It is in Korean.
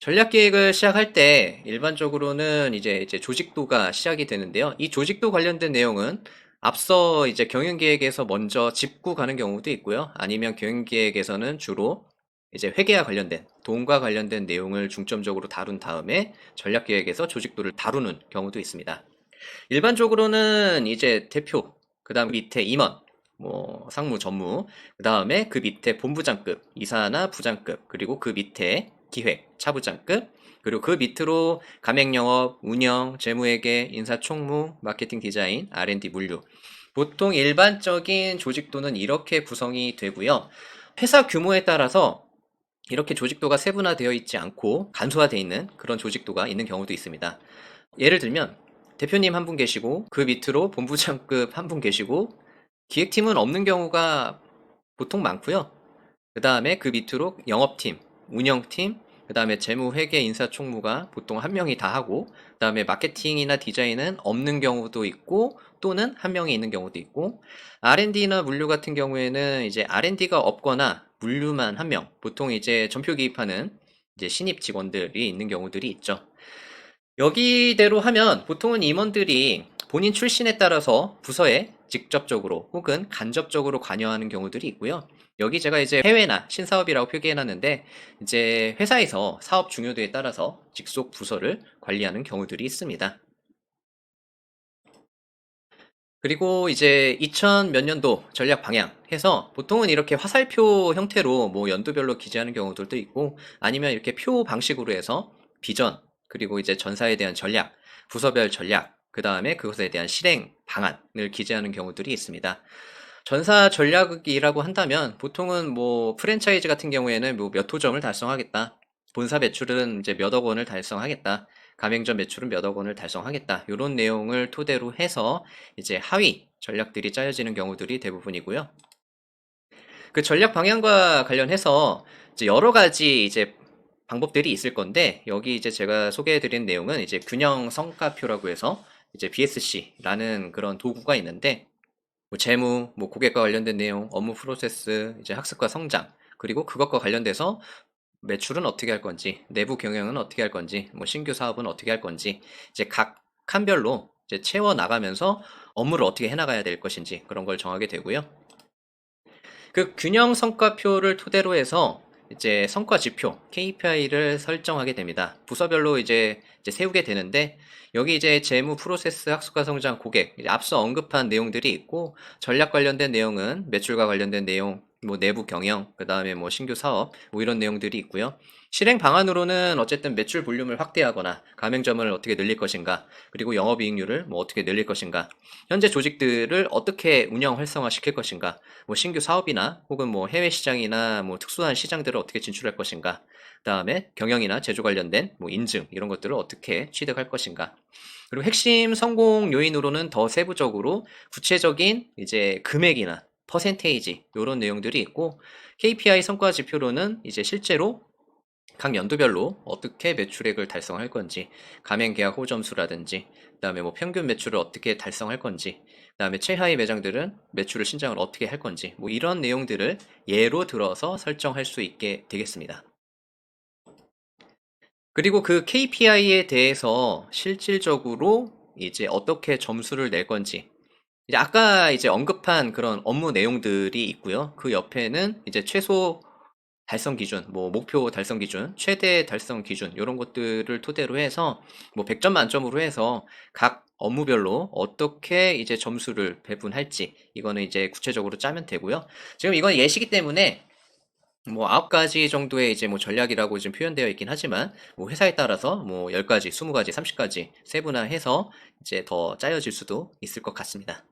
전략 계획을 시작할 때 일반적으로는 이제 조직도가 시작이 되는데요. 이 조직도 관련된 내용은 앞서 이제 경영 계획에서 먼저 짚고 가는 경우도 있고요. 아니면 경영 계획에서는 주로 이제 회계와 관련된 돈과 관련된 내용을 중점적으로 다룬 다음에 전략 계획에서 조직도를 다루는 경우도 있습니다. 일반적으로는 이제 대표, 그다음 밑에 임원, 뭐 상무, 전무, 그다음에 그 밑에 본부장급, 이사나 부장급, 그리고 그 밑에 기획, 차부장급, 그리고 그 밑으로 가맹 영업, 운영, 재무회계, 인사총무, 마케팅 디자인, R&D 물류. 보통 일반적인 조직도는 이렇게 구성이 되고요. 회사 규모에 따라서 이렇게 조직도가 세분화되어 있지 않고 간소화되어 있는 그런 조직도가 있는 경우도 있습니다. 예를 들면 대표님 한 분 계시고 그 밑으로 본부장급 한 분 계시고 기획팀은 없는 경우가 보통 많고요. 그 다음에 그 밑으로 영업팀, 운영팀, 그 다음에 재무, 회계, 인사, 총무가 보통 한 명이 다 하고, 그 다음에 마케팅이나 디자인은 없는 경우도 있고, 또는 한 명이 있는 경우도 있고, R&D나 물류 같은 경우에는 이제 R&D가 없거나 물류만 한 명, 보통 이제 전표 기입하는 이제 신입 직원들이 있는 경우들이 있죠. 여기대로 하면 보통은 임원들이 본인 출신에 따라서 부서에 직접적으로 혹은 간접적으로 관여하는 경우들이 있고요. 여기 제가 이제 해외나 신사업이라고 표기해놨는데 이제 회사에서 사업 중요도에 따라서 직속 부서를 관리하는 경우들이 있습니다. 그리고 이제 2000 몇 년도 전략 방향 해서 보통은 이렇게 화살표 형태로 뭐 연도별로 기재하는 경우들도 있고 아니면 이렇게 표 방식으로 해서 비전, 그리고 이제 전사에 대한 전략, 부서별 전략, 그 다음에 그것에 대한 실행 방안을 기재하는 경우들이 있습니다. 전사 전략이라고 한다면 보통은 뭐 프랜차이즈 같은 경우에는 뭐 몇 호점을 달성하겠다. 본사 매출은 이제 몇 억 원을 달성하겠다. 가맹점 매출은 몇 억 원을 달성하겠다. 이런 내용을 토대로 해서 이제 하위 전략들이 짜여지는 경우들이 대부분이고요. 그 전략 방향과 관련해서 이제 여러 가지 이제 방법들이 있을 건데 여기 이제 제가 소개해드린 내용은 이제 균형 성과표라고 해서 이제 BSC라는 그런 도구가 있는데 뭐 재무, 뭐 고객과 관련된 내용, 업무 프로세스, 이제 학습과 성장, 그리고 그것과 관련돼서 매출은 어떻게 할 건지, 내부 경영은 어떻게 할 건지, 뭐 신규 사업은 어떻게 할 건지, 이제 각 칸별로 이제 채워 나가면서 업무를 어떻게 해나가야 될 것인지 그런 걸 정하게 되고요. 그 균형 성과표를 토대로 해서 이제 성과 지표 KPI를 설정하게 됩니다. 부서별로 이제 세우게 되는데 여기 이제 재무 프로세스 학습과 성장 고객 이제 앞서 언급한 내용들이 있고 전략 관련된 내용은 매출과 관련된 내용 뭐 내부 경영 그다음에 뭐 신규 사업 뭐 이런 내용들이 있고요. 실행 방안으로는 어쨌든 매출 볼륨을 확대하거나 가맹점을 어떻게 늘릴 것인가 그리고 영업이익률을 뭐 어떻게 늘릴 것인가 현재 조직들을 어떻게 운영 활성화 시킬 것인가 뭐 신규 사업이나 혹은 뭐 해외 시장이나 뭐 특수한 시장들을 어떻게 진출할 것인가, 그다음에 경영이나 제조 관련된 뭐 인증 이런 것들을 어떻게 취득할 것인가. 그리고 핵심 성공 요인으로는 더 세부적으로 구체적인 이제 금액이나 퍼센테이지 이런 내용들이 있고 KPI 성과 지표로는 이제 실제로 각 연도별로 어떻게 매출액을 달성할 건지, 가맹 계약 호점수라든지, 그다음에 뭐 평균 매출을 어떻게 달성할 건지, 그다음에 최하위 매장들은 매출을 신장을 어떻게 할 건지, 뭐 이런 내용들을 예로 들어서 설정할 수 있게 되겠습니다. 그리고 그 KPI에 대해서 실질적으로 이제 어떻게 점수를 낼 건지, 이제 아까 이제 언급한 그런 업무 내용들이 있고요. 그 옆에는 이제 최소 달성 기준, 뭐 목표 달성 기준, 최대 달성 기준 이런 것들을 토대로 해서 뭐 100점 만점으로 해서 각 업무별로 어떻게 이제 점수를 배분할지 이거는 이제 구체적으로 짜면 되고요. 지금 이건 예시기 때문에 뭐 9가지 정도의 이제 뭐 전략이라고 지금 표현되어 있긴 하지만 뭐 회사에 따라서 뭐 10가지, 20가지, 30가지 세분화해서 이제 더 짜여질 수도 있을 것 같습니다.